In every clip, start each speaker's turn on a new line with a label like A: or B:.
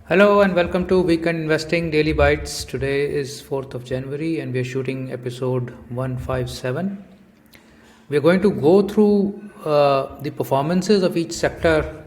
A: Hello and welcome to Weekend Investing Daily Bites. Today is 4th of January and we are shooting episode 157. We are going to go through the performances of each sector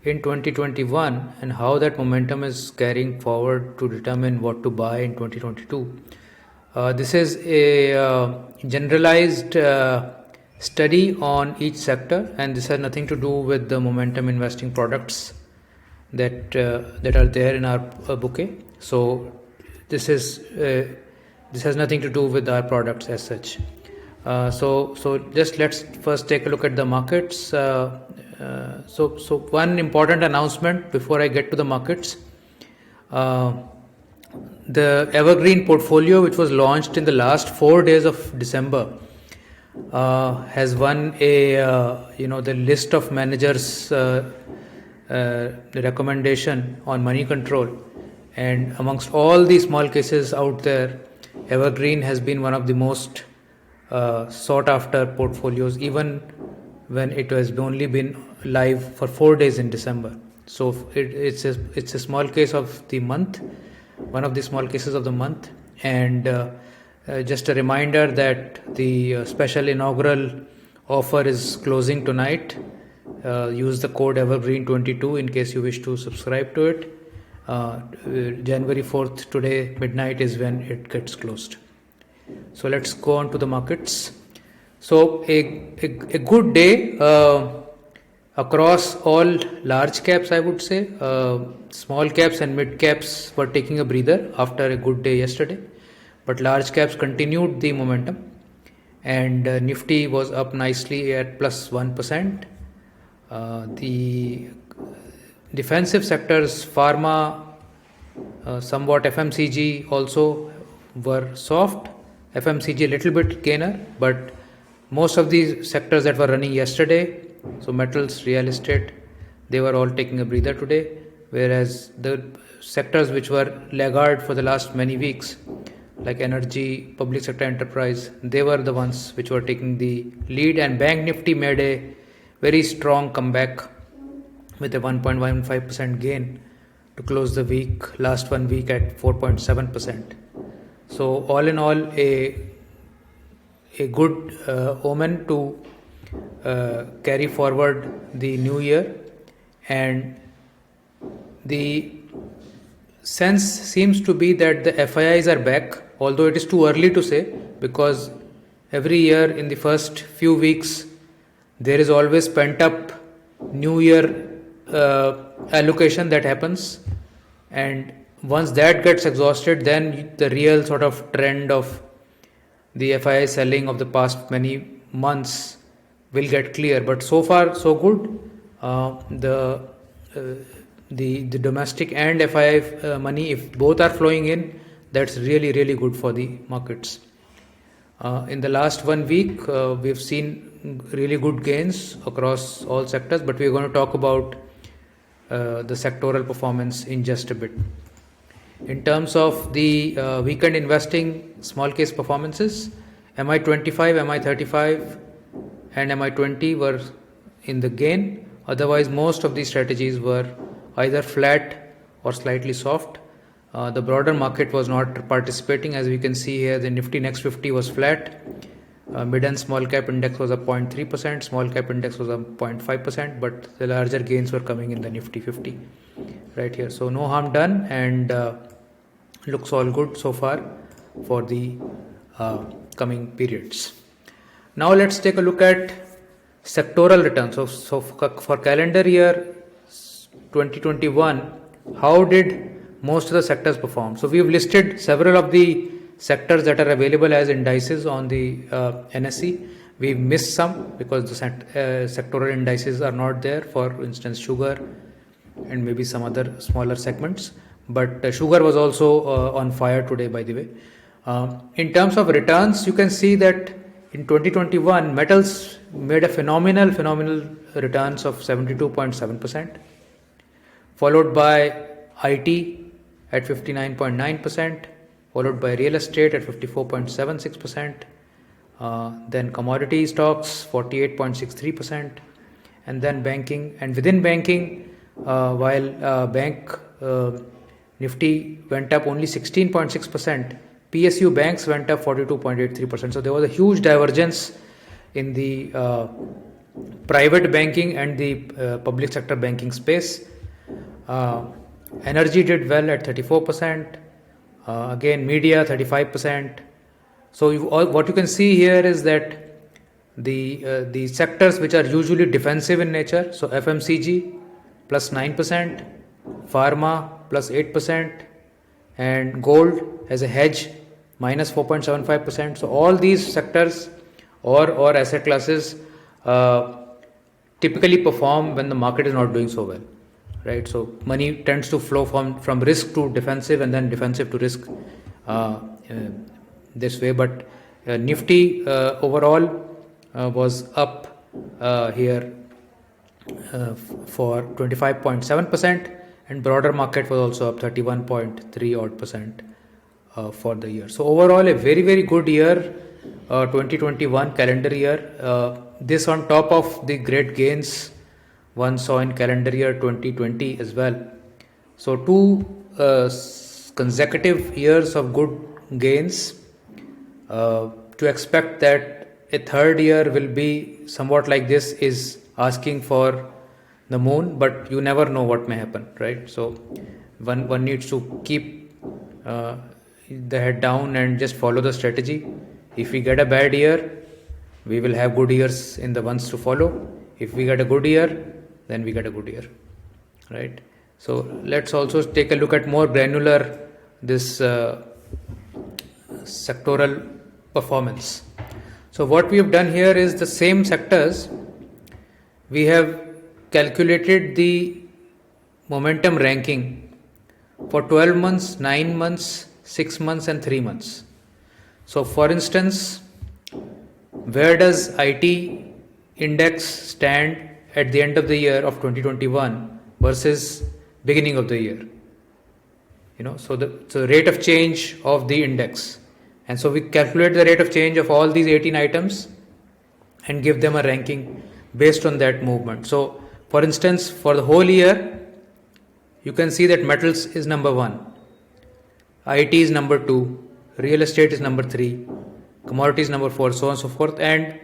A: in 2021 and how that momentum is carrying forward to determine what to buy in 2022. This is a generalized study on each sector, and this has nothing to do with the momentum investing products that are there in our bouquet. So this has nothing to do with our products as such. So just let's first take a look at the markets. So one important announcement before I get to the markets. The Evergreen portfolio, which was launched in the last 4 days of December, has won the list of managers recommendation on money control, and amongst all the small cases out there, Evergreen has been one of the most sought after portfolios, even when it has only been live for 4 days in December. So it's a small case of the month, one of the small cases of the month. And just a reminder that the special inaugural offer is closing tonight. Use the code Evergreen22 in case you wish to subscribe to it. January 4th, today midnight, is when it gets closed. So let's go on to the markets. So a good day across all large caps, I would say. Small caps and mid caps were taking a breather after a good day yesterday, but large caps continued the momentum, and Nifty was up nicely at plus 1%. The defensive sectors, pharma, somewhat FMCG also were soft. FMCG a little bit gainer, but most of the sectors that were running yesterday, so metals, real estate, they were all taking a breather today, whereas the sectors which were laggard for the last many weeks, like energy, public sector enterprise, they were the ones which were taking the lead. And Bank Nifty made a very strong comeback with a 1.15% gain to close the last 1 week at 4.7%. So all in all, a good omen to carry forward the new year, and the sense seems to be that the FIIs are back, although it is too early to say, because every year in the first few weeks there is always pent up new year allocation that happens, and once that gets exhausted, then the real sort of trend of the FII selling of the past many months will get clear. But so far so good. The domestic and FII money, if both are flowing in, that's really good for the markets. In the last 1 week, we've seen really good gains across all sectors, but we're going to talk about the sectoral performance in just a bit. In terms of the weekend investing small case performances, MI25, MI35 and MI20 were in the gain. Otherwise, most of these strategies were either flat or slightly soft. The broader market was not participating. As we can see here, the Nifty Next 50 was flat. Mid and small cap index was up 0.3%, small cap index was up 0.5%, but the larger gains were coming in the Nifty 50 right here. So no harm done, and looks all good so far for the coming periods. Now let's take a look at sectoral returns. So for calendar year 2021, how did most of the sectors perform? So we've listed several of the sectors that are available as indices on the NSE. We've missed some because the sectoral indices are not there, for instance sugar and maybe some other smaller segments, but sugar was also on fire today, by the way. In terms of returns, you can see that in 2021 metals made a phenomenal returns of 72.7%, followed by IT at 59.9%, followed by real estate at 54.76%, then commodity stocks 48.63%, and then banking. And within banking, while bank Nifty went up only 16.6%. PSU banks went up 42.83%. So there was a huge divergence in the private banking and the public sector banking space. Energy did well at 34%. Again, media 35%. So what you can see here is that the sectors which are usually defensive in nature, so FMCG plus 9%, pharma plus 8%, and gold as a hedge minus 4.75%. So all these sectors or asset classes typically perform when the market is not doing so well, right? So money tends to flow from risk to defensive and then defensive to risk this way. But Nifty overall was up here for 25.7%, and broader market was also up 31.3 odd percent for the year. So overall a very, very good year, 2021 calendar year. This on top of the great gains one saw in calendar year 2020 as well. So two consecutive years of good gains. To expect that a third year will be somewhat like this is asking for the moon, but you never know what may happen, right? So one needs to keep the head down and just follow the strategy. If we get a bad year, we will have good years in the ones to follow. If we get a good year, then we get a good year, right? So let's also take a look at more granular this sectoral performance. So what we have done here is the same sectors. We have calculated the momentum ranking for 12 months, 9 months, 6 months and 3 months. So for instance, where does IT index stand at the end of the year of 2021 versus beginning of the year? So the rate of change of the index. And so we calculate the rate of change of all these 18 items and give them a ranking based on that movement. So for instance, for the whole year, you can see that metals is number 1, IT is number 2, real estate is number 3, commodities number 4, so on and so forth. And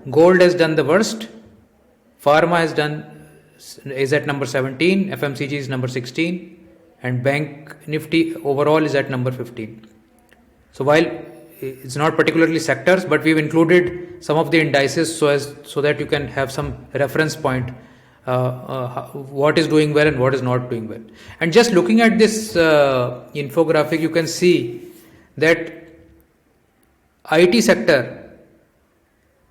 A: gold has done the worst, pharma is at number 17, FMCG is number 16, and bank Nifty overall is at number 15. So while it's not particularly sectors, but we've included some of the indices so that you can have some reference point, what is doing well and what is not doing well. And just looking at this infographic, you can see that IT sector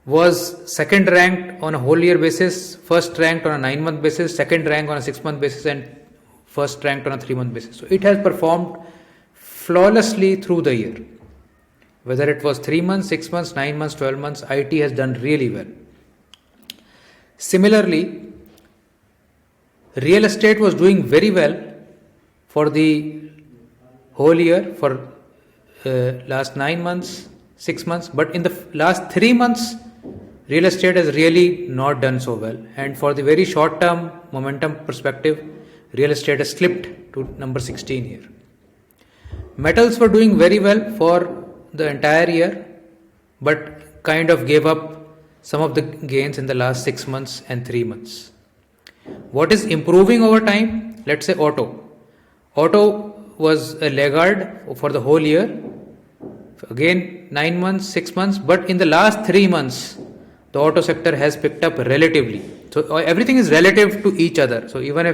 A: was second ranked on a whole year basis, first ranked on a 9-month basis, second ranked on a 6-month basis, and first ranked on a 3-month basis. So it has performed flawlessly through the year. Whether it was 3 months, 6 months, 9 months, 12 months, IT has done really well. Similarly, real estate was doing very well for the whole year, for last 9 months, 6 months, but in the last 3 months, real estate has really not done so well. And for the very short term momentum perspective, real estate has slipped to number 16 here. Metals were doing very well for the entire year, but kind of gave up some of the gains in the last 6 months and 3 months. What is improving over time? Let's say auto. Auto was a laggard for the whole year. Again, 9 months, 6 months, but in the last 3 months, the auto sector has picked up relatively. So everything is relative to each other. So even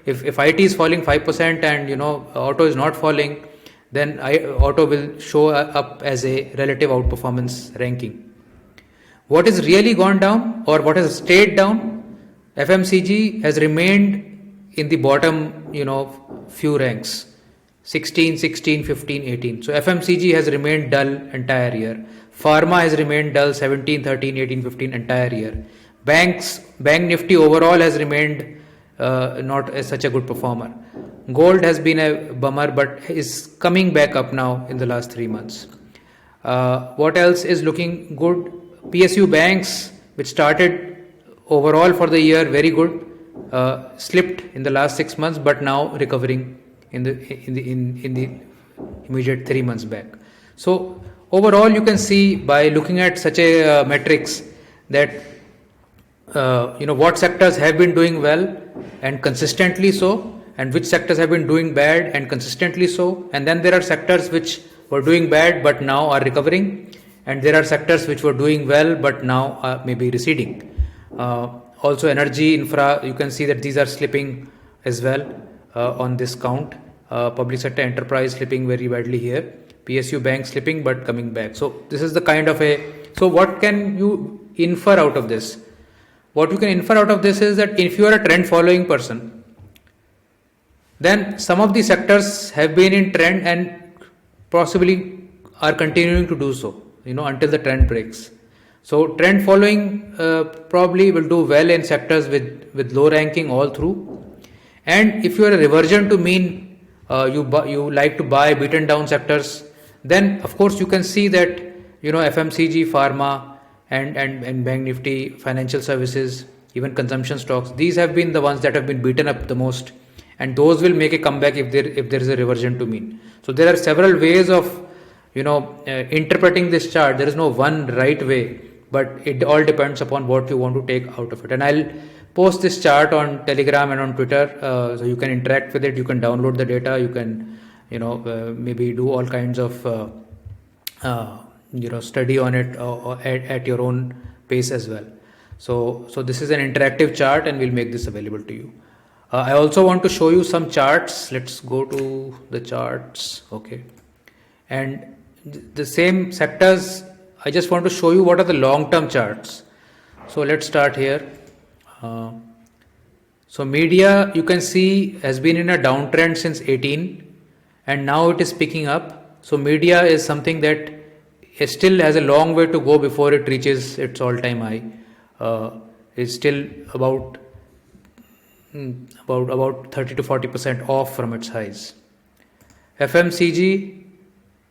A: if IT is falling 5% and auto is not falling, then auto will show up as a relative outperformance ranking. What has really gone down or what has stayed down? FMCG has remained in the bottom, few ranks. 16, 16, 15, 18. So FMCG has remained dull entire year. Pharma has remained dull 17, 13, 18, 15 entire year. Bank Nifty overall has remained not as such a good performer. Gold has been a bummer but is coming back up now in the last 3 months. What else is looking good? PSU banks, which started overall for the year very good, slipped in the last 6 months, but now recovering in the immediate 3 months back. So overall, you can see by looking at such a metrics that what sectors have been doing well and consistently so, and which sectors have been doing bad and consistently so, and then there are sectors which were doing bad but now are recovering, and there are sectors which were doing well but now are maybe receding. Also energy, infra, you can see that these are slipping as well on this count. Public sector enterprise slipping very badly here. PSU bank slipping but coming back. So this is the kind of so what can you infer out of this? What you can infer out of this is that if you are a trend following person, then some of the sectors have been in trend and possibly are continuing to do so, until the trend breaks. So trend following probably will do well in sectors with low ranking all through. And if you are a reversion to mean, you like to buy beaten down sectors, then of course you can see that FMCG, pharma, and Bank Nifty, financial services, even consumption stocks, these have been the ones that have been beaten up the most, and those will make a comeback if there is a reversion to mean. So there are several ways of interpreting this chart. There is no one right way, but it all depends upon what you want to take out of it. And I'll post this chart on Telegram and on Twitter, so you can interact with it. You can download the data. You can maybe do all kinds of study on it at your own pace as well. So this is an interactive chart, and we'll make this available to you. I also want to show you some charts. Let's go to the charts. Okay, and the same sectors, I just want to show you what are the long-term charts. So let's start here. So media, you can see, has been in a downtrend since 18, and now it is picking up. So media is something that still has a long way to go before it reaches its all-time high. It's still about 30 to 40% off from its highs. FMCG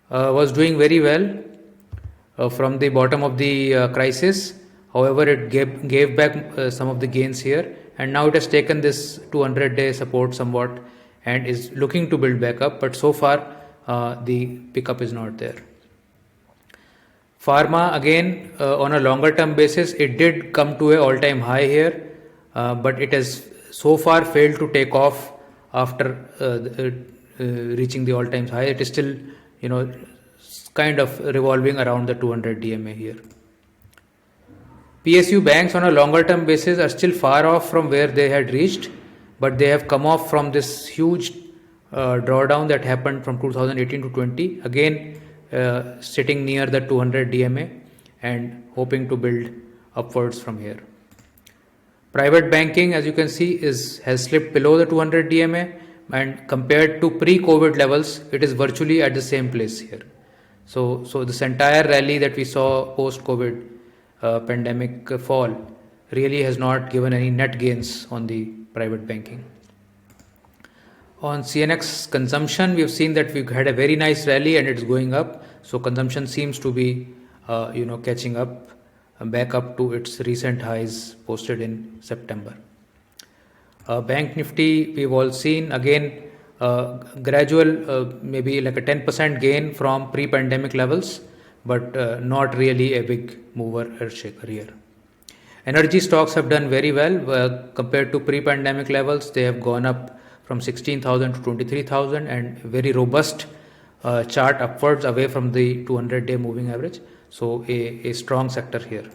A: was doing very well from the bottom of the crisis. However, it gave back some of the gains here, and now it has taken this 200-day support somewhat and is looking to build back up, but so far the pickup is not there. Pharma, again, on a longer term basis, it did come to an all-time high here, but it has so far failed to take off after reaching the all-time high. It is still, kind of revolving around the 200 DMA here. PSU banks on a longer term basis are still far off from where they had reached, but they have come off from this huge drawdown that happened from 2018 to 20, again sitting near the 200 DMA and hoping to build upwards from here. Private banking, as you can see, has slipped below the 200 DMA, and compared to pre-COVID levels, it is virtually at the same place here. So this entire rally that we saw post-COVID pandemic fall really has not given any net gains on the private banking. On CNX consumption, we have seen that we've had a very nice rally and it's going up. So consumption seems to be, catching up back up to its recent highs posted in September. Bank Nifty, we've all seen again gradual, maybe like a 10% gain from pre-pandemic levels, but not really a big mover or shaker here. Energy stocks have done very well compared to pre-pandemic levels. They have gone up from 16,000 to 23,000, and very robust chart upwards away from the 200-day moving average. So a strong sector here.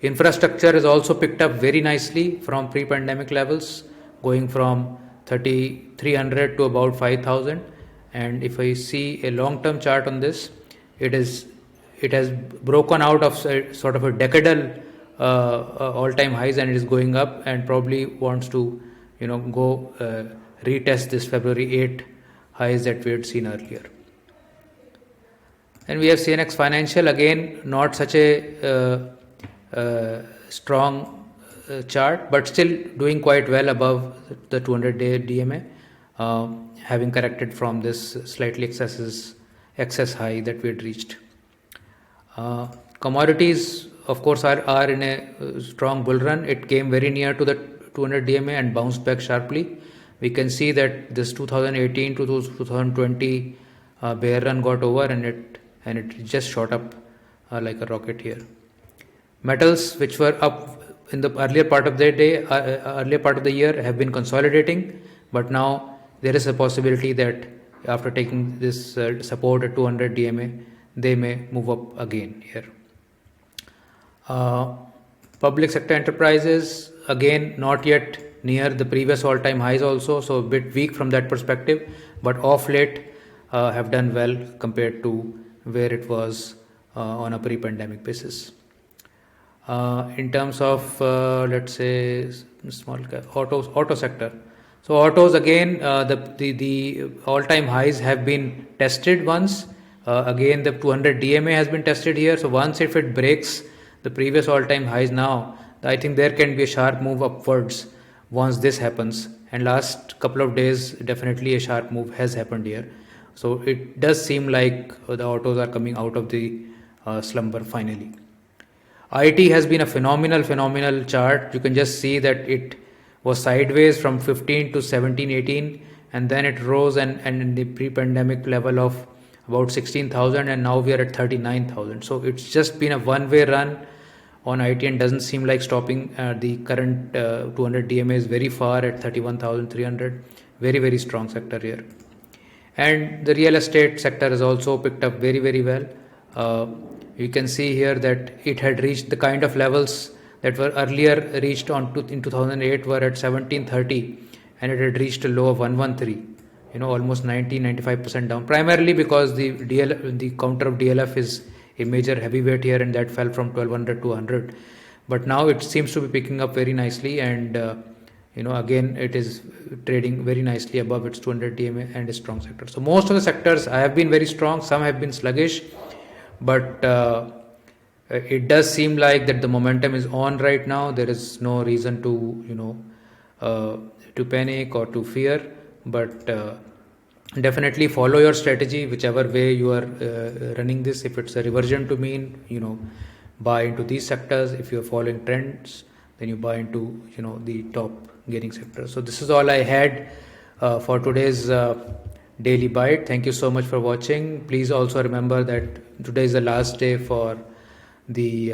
A: Infrastructure has also picked up very nicely from pre-pandemic levels, going from 3,300 to about 5,000. And if I see a long-term chart on this, it has broken out of sort of a decadal all-time highs, and it is going up and probably wants to go retest this February 8 highs that we had seen earlier. And we have CNX Financial, again not such a strong chart, but still doing quite well above the 200-day DMA, having corrected from this slightly excess high that we had reached. Commodities, of course, are in a strong bull run. It came very near to the 200 DMA and bounced back sharply. We can see that this 2018 to 2020 bear run got over, and it just shot up like a rocket here. Metals which were up in the earlier part of the earlier part of the year have been consolidating, but now there is a possibility that after taking this support at 200 DMA, they may move up again here. Public sector enterprises, again, not yet near the previous all-time highs also, so a bit weak from that perspective, but off late have done well compared to where it was on a pre-pandemic basis. In terms of let's say small auto sector, so autos again, the all-time highs have been tested once. Again, the 200 DMA has been tested here. So once if it breaks the previous all-time highs now, I think there can be a sharp move upwards once this happens. And last couple of days, definitely a sharp move has happened here. So it does seem like the autos are coming out of the slumber finally. IT has been a phenomenal chart. You can just see that it was sideways from 15 to 17, 18, and then it rose and in the pre-pandemic level of about 16,000, and now we are at 39,000. So it's just been a one-way run on IT and doesn't seem like stopping. The current 200 DMA is very far at 31,300. Very strong sector here. And the real estate sector has also picked up very well. You can see here that it had reached the kind of levels that were earlier reached in 2008 were at 1730, and it had reached a low of 113, almost 95% down, primarily because the counter of DLF is a major heavyweight here, and that fell from 1200 to 100. But now it seems to be picking up very nicely, and again it is trading very nicely above its 200 DMA and a strong sector. So most of the sectors have been very strong, some have been sluggish, but it does seem like that the momentum is on right now. There is no reason to to panic or to fear, but definitely follow your strategy whichever way you are running this. If it's a reversion to mean, buy into these sectors. If you're following trends, then you buy into the top gaining sectors. So this is all I had for today's daily bite. Thank you so much for watching. Please also remember that today is the last day for the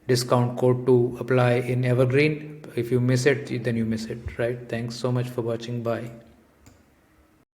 A: discount code to apply in Evergreen. If you miss it, then you miss it, right? Thanks so much for watching. Bye.